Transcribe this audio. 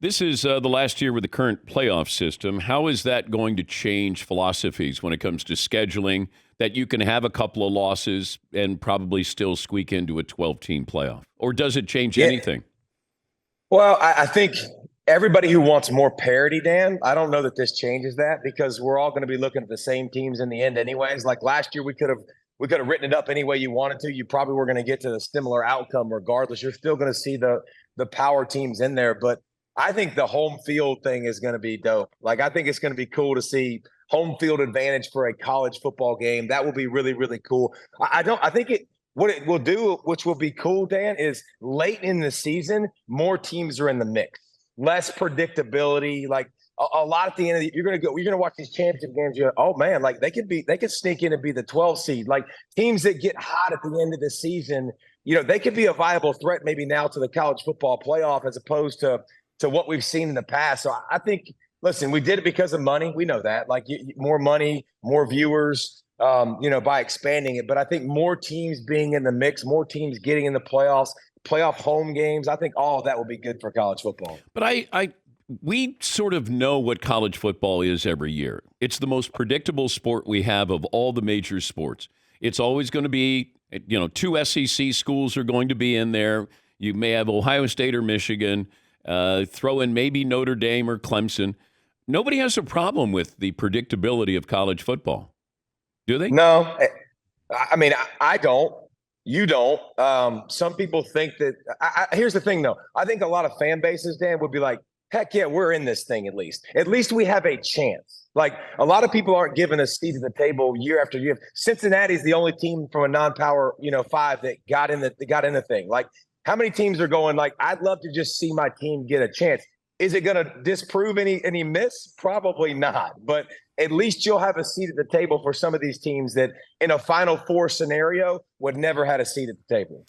This is the last year with the current playoff system. How is that going to change philosophies when it comes to scheduling that you can have a couple of losses and probably still squeak into a 12-team playoff? Or does it change Yeah. anything? Well, I think everybody who wants more parity, Dan, I don't know that this changes that because we're all going to be looking at the same teams in the end anyways. Like last year, we could have written it up any way you wanted to. You probably were going to get to a similar outcome regardless. You're still going to see the power teams in there, but I think the home field thing is going to be dope. Like I think it's going to be cool to see home field advantage for a college football game. That will be really, really cool. I don't. I think it. What it will do, which will be cool, Dan, is late in the season, more teams are in the mix, less predictability. Like a lot at the end of you're gonna watch these championship games. You're oh man, like they could sneak in and be the 12 seed. Like teams that get hot at the end of the season, they could be a viable threat maybe now to the college football playoff as opposed to what we've seen in the past. So I think, listen, we did it because of money. We know that, like more money, more viewers. By expanding it. But I think more teams being in the mix, more teams getting in the playoffs, playoff home games, I think all of that will be good for college football. But we sort of know what college football is every year. It's the most predictable sport we have of all the major sports. It's always going to be, two SEC schools are going to be in there. You may have Ohio State or Michigan, throw in maybe Notre Dame or Clemson. Nobody has a problem with the predictability of college football. Do they? No, I mean, I don't. You don't. Some people think that. Here's the thing, though. I think a lot of fan bases, Dan, would be like, heck yeah, we're in this thing at least. At least we have a chance. Like a lot of people aren't given a seat at the table year after year. Cincinnati's the only team from a non-power, five that got in the thing. Like how many teams are going like, I'd love to just see my team get a chance. Is it going to disprove any miss? Probably not. But at least you'll have a seat at the table for some of these teams that in a Final Four scenario would never had a seat at the table.